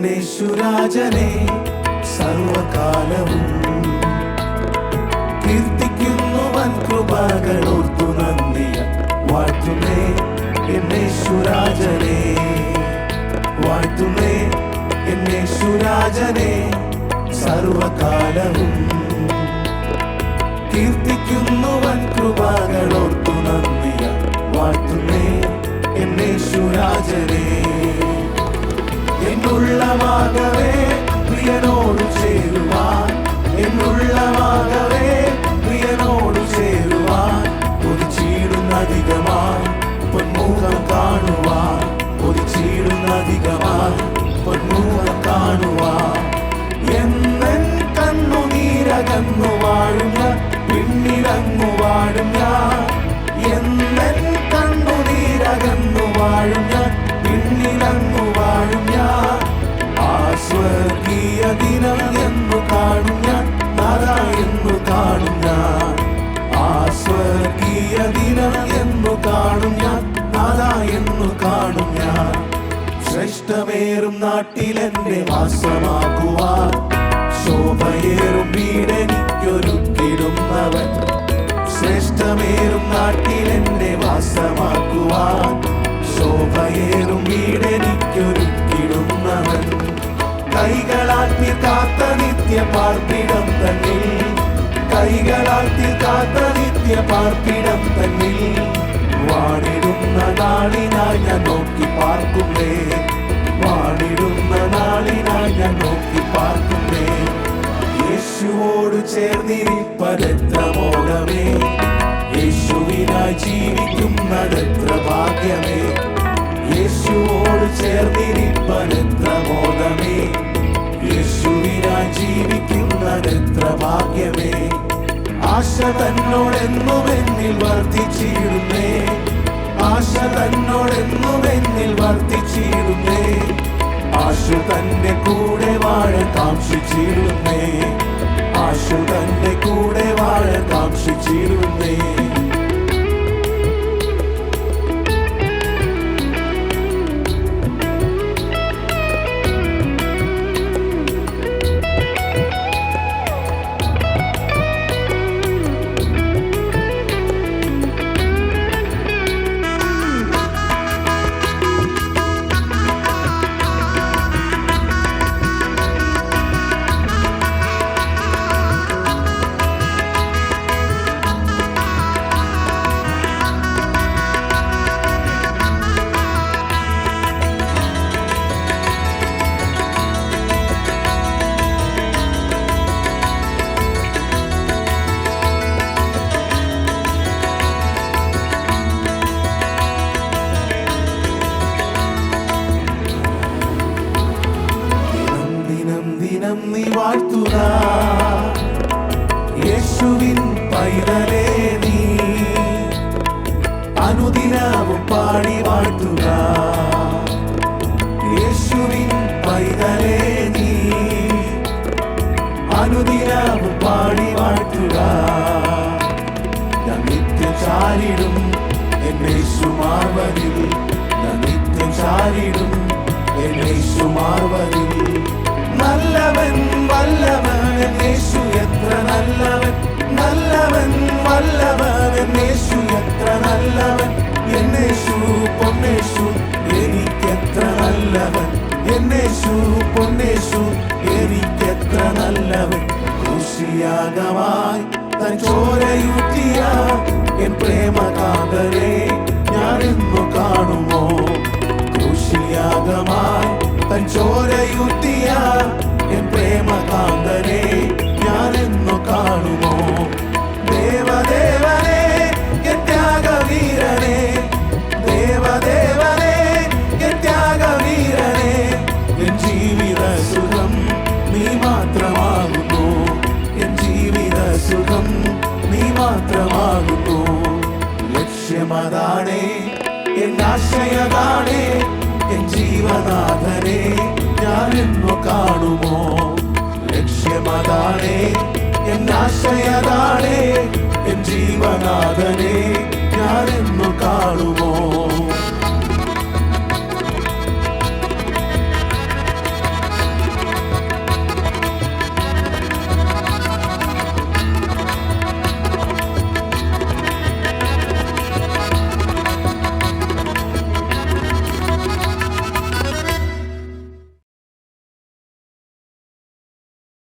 എന്നേശുരാജനെ സർവകാലവും കീർത്തിക്കുന്നു വൻ കൃപകളോർത്തു നന്ദിയ വാഴ്ത്തുന്നേ എന്നേശുരാജനെ വാഴ്ത്തുന്നേ എന്നേശുരാജനെ സർവകാലവും കീർത്തിക്കുന്നു വൻ കൃപകളോർത്തു നന്ദിയ വാഴ്ത്തുന്നേ എന്നേശുരാജനെ എന്നുള്ളമാകവേ പ്രിയനോടു ചേരുവാൻ എന്നുള്ളമാകവേ പ്രിയനോടു ചേരുവാൻ കൊതിച്ചിടുന്നധികമായി പൊന്മുഖം കാണുവാൻ കൊതിച്ചിടുന്നധികമായി പൊന്മുഖം കാണുവാൻ എന്നെൻ കണ്ണുനീരകന്നു വാഴും ഞാൻ പിന്നിറങ്ങു വാഴും ഞാൻ എന്നെൻ കണ്ണുനീരകന്നു വാഴും ഞാൻ പിന്നിറങ്ങു വാഴും ഞാൻ ആ സ്വർഗീയ ദിനം എന്നു കാണും ഞാൻ നാദാ എന്നു കാണും ഞാൻ ആ സ്വർഗീയ ദിനം എന്നു കാണും ഞാൻ നാദാ എന്നു കാണും ഞാൻ ശ്രേഷ്ഠമേറും നാട്ടിലെന്നെ വാസമാക്കുവാൻ ശോഭയേറും വീടെനിക്കൊരുക്കിടുന്നവൻ ശ്രേഷ്ഠമേറും നാട്ടിലെന്നെ വാസമാക്കുവാൻ ശോഭയേറും വീടെനിക്കൊരുക്കിടുന്നവൻ കൈകളാൽ തീർക്കാത്ത നിത്യ പാർപ്പിടം തന്നിൽ കൈകളാൽ തീർക്കാത്ത നിത്യ പാർപ്പിടം തന്നിൽ വാണിടുന്ന നാളിനായി ഞാൻ നോക്കി പാർക്കുന്നേ വാണിടുന്ന നാളിനായി ഞാൻ നോക്കി പാർക്കുന്നേ യേശുവോട് ചേർന്നിരിപ്പതെത്ര മോഹമേ യേശുവിനായി ജീവിക്കുന്നതെത്ര ഭാഗ്യമേ യേശുവോട് ചേർന്നിരിപ്പതെത്ര മോഹമേ യേശുവിനായി ജീവിക്കുന്നതെത്ര ഭാഗ്യമേ ആശ തന്നോടെന്നും എന്നിൽ വർദ്ധിച്ചിടുന്നേ ആശ തന്നോടെന്നും എന്നിൽ വർദ്ധിച്ചിടുന്നേ ആശു തന്റെ കൂടെ വാഴ കാക്ഷിച്ചിടുന്നേ ആശു തന്റെ കൂടെ വാഴ കാക്ഷിച്ചിടുന്നേ ദിനം നീ വാഴ്ത്തുക യേശുവിൻ പൈതലേ നീ അനുദിനവും പാടി വാഴ്ത്തുക യേശുവിൻ പൈതലേ നീ അനുദിനവും പാടി വാഴ്ത്തുക ഞാൻ നിത്യം ചാരിടും എന്നേശു മാർവതിൽ ഞാൻ നിത്യം ചാരിടും എന്നേശു മാർവതിൽ നല്ലവൻ വല്ലവൻ യേശു എത്ര നല്ലവൻ നല്ലവൻ വല്ലവൻ യേശു എത്ര നല്ലവൻ എന്നേശു പൊന്നേശു എനിക്കെത്ര നല്ലവൻ എന്നേശു പൊന്നേശു എനിക്കെത്ര നല്ലവൻ ക്രൂശിയാഗമായി തൻ ചോരയൂറ്റിയ എൻ പ്രേമകാന്തനെ ഞാനെന്നു കാണുമോ ക്രൂശിയാഗമായി തൻ ചോരയൂറ്റിയ എൻ പ്രേമകാന്തനെ ഞാനെന്നു കാണുമോ ദേവദേവനെ എൻ ത്യാഗവീരനെ ദേവദേവനെ എൻ ത്യാഗവീരനെ എൻ ജീവിത സുഖം നീ മാത്രമാകുന്നു എൻ ജീവിത സുഖം നീ മാത്രമാകുന്നു ലക്ഷ്യമതാണേ എൻ ആശയതാണേ എൻ ജീവനാഥനെ ഞാനെന്നു കാണുമോ ലക്ഷ്യമതാണേ എൻ ആശയതാണേ എൻ ജീവനാഥനെ ഞാനെന്നു കാണുമോ